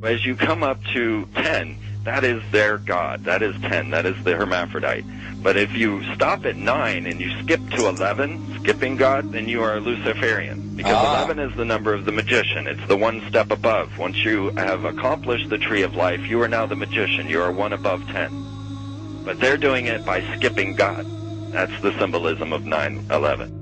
As you come up to 10, that is their god. That is 10. That is the hermaphrodite. But if you stop at 9 and you skip to 11, skipping God, then you are a Luciferian. Because 11 is the number of the magician. It's the one step above. Once you have accomplished the tree of life, you are now the magician. You are one above 10. But they're doing it by skipping God. That's the symbolism of 9/11.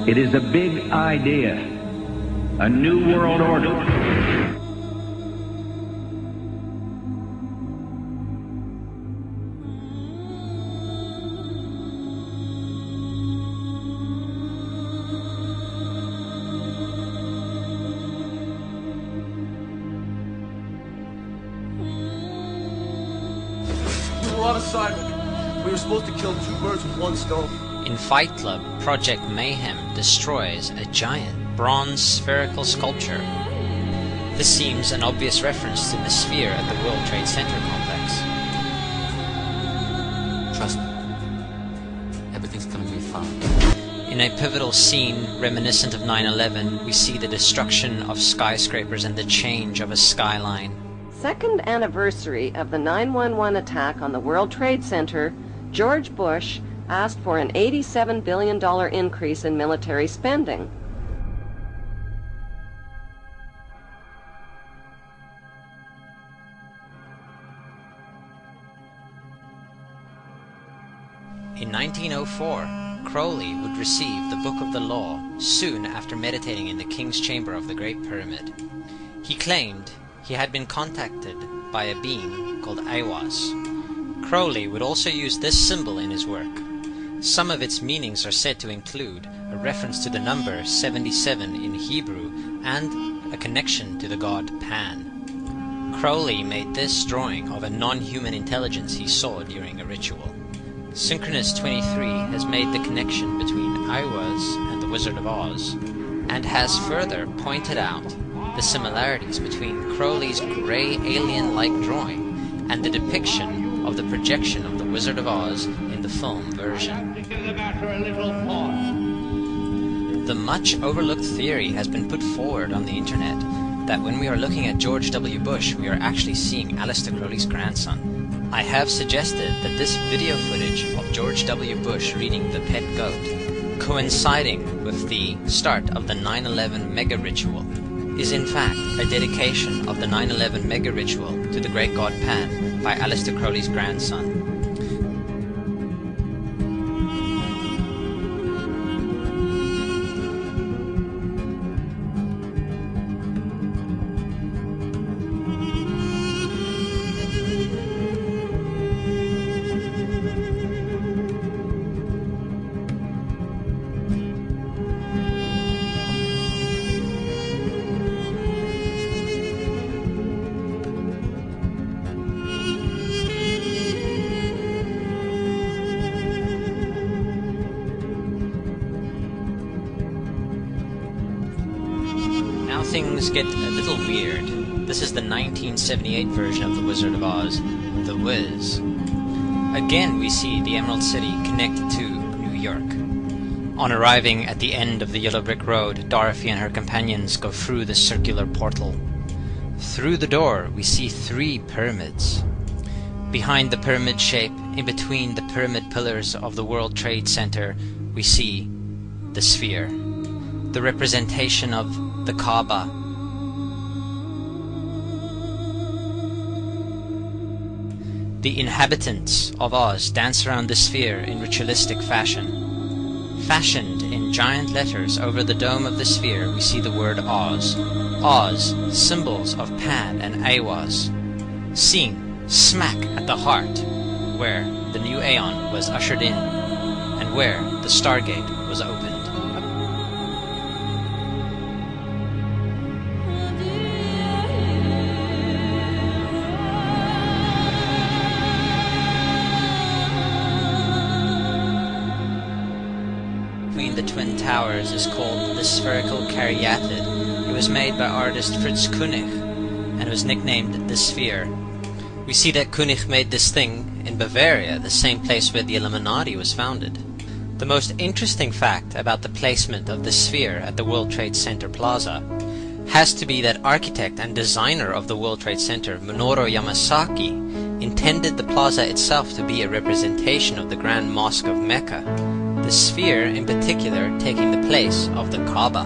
It is a big idea, a new world order. We were on assignment. We were supposed to kill 2 birds with 1 stone. In Fight Club, Project Mayhem destroys a giant bronze spherical sculpture. This seems an obvious reference to the sphere at the World Trade Center complex. Trust me. Everything's gonna be fine. In a pivotal scene reminiscent of 9/11, we see the destruction of skyscrapers and the change of a skyline. Second anniversary of the 9/11 attack on the World Trade Center, George Bush asked for an $87 billion increase in military spending. In 1904, Crowley would receive the Book of the Law soon after meditating in the King's Chamber of the Great Pyramid. He claimed he had been contacted by a being called Aiwass. Crowley would also use this symbol in his work. Some of its meanings are said to include a reference to the number 77 in Hebrew and a connection to the god Pan. Crowley made this drawing of a non-human intelligence he saw during a ritual. Synchronous 23 has made the connection between Aiwass and the Wizard of Oz, and has further pointed out the similarities between Crowley's grey alien-like drawing and the depiction of the projection of the Wizard of Oz in the film version. The much overlooked theory has been put forward on the internet that when we are looking at George W. Bush, we are actually seeing Aleister Crowley's grandson. I have suggested that this video footage of George W. Bush reading The Pet Goat, coinciding with the start of the 9/11 mega ritual, is in fact a dedication of the 9/11 mega ritual to the great god Pan by Aleister Crowley's grandson. Things get a little weird. This is the 1978 version of The Wizard of Oz, The Wiz. Again we see the Emerald City connect to New York. On arriving at the end of the Yellow Brick Road, Dorothy and her companions go through the circular portal. Through the door we see 3 pyramids. Behind the pyramid shape, in between the pyramid pillars of the World Trade Center, we see the sphere, the representation of the Kaaba. The inhabitants of Oz dance around the sphere in ritualistic fashion. Fashioned in giant letters over the dome of the sphere, we see the word Oz. Oz, symbols of Pan and Aiwass, seen smack at the heart where the new Aeon was ushered in. and where the Stargate was opened. Between the Twin Towers is called the Spherical Caryatid. It was made by artist Fritz Koenig and was nicknamed the Sphere. We see that Koenig made this thing in Bavaria, the same place where the Illuminati was founded. The most interesting fact about the placement of the Sphere at the World Trade Center Plaza has to be that architect and designer of the World Trade Center, Minoru Yamasaki, intended the plaza itself to be a representation of the Grand Mosque of Mecca, the Sphere in particular taking the place of the Kaaba.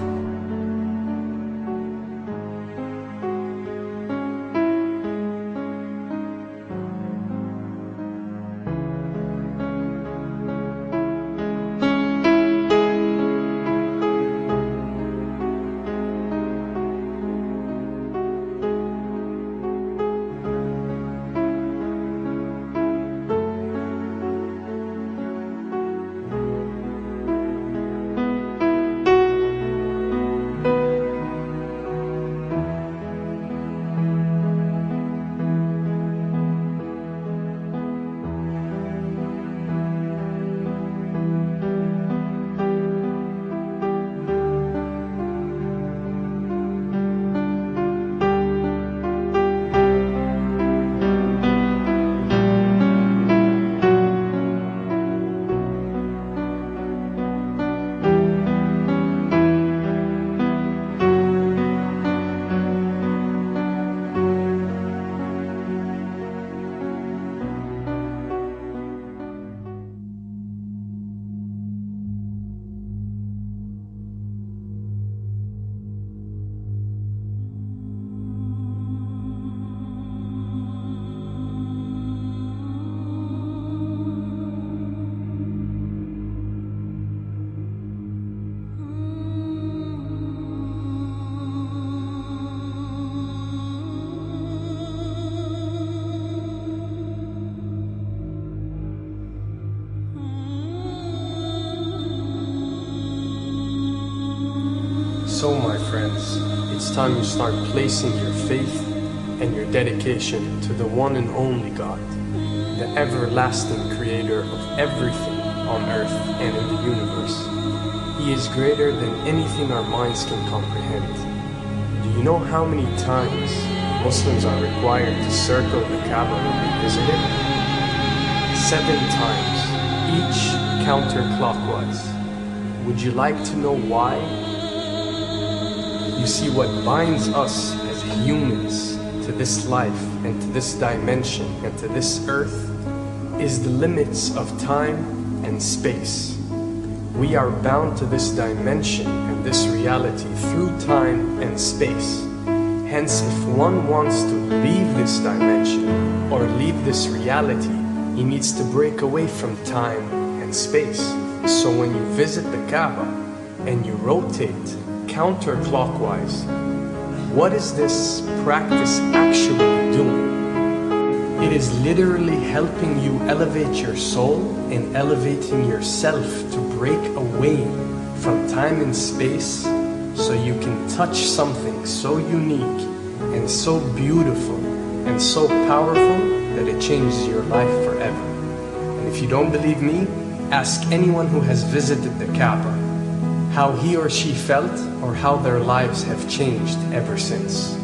So, my friends, it's time you start placing your faith and your dedication to the one and only God, the everlasting creator of everything on earth and in the universe. He is greater than anything our minds can comprehend. Do you know how many times Muslims are required to circle the Kaaba when they visit it? 7 times, each counterclockwise. Would you like to know why? You see, what binds us as humans to this life and to this dimension and to this earth is the limits of time and space. We are bound to this dimension and this reality through time and space. Hence, if one wants to leave this dimension or leave this reality, he needs to break away from time and space. So when you visit the Kaaba and you rotate counterclockwise, what is this practice actually doing? It is literally helping you elevate your soul and elevating yourself to break away from time and space so you can touch something so unique and so beautiful and so powerful that it changes your life forever. And if you don't believe me, ask anyone who has visited the Kaaba how he or she felt or how their lives have changed ever since.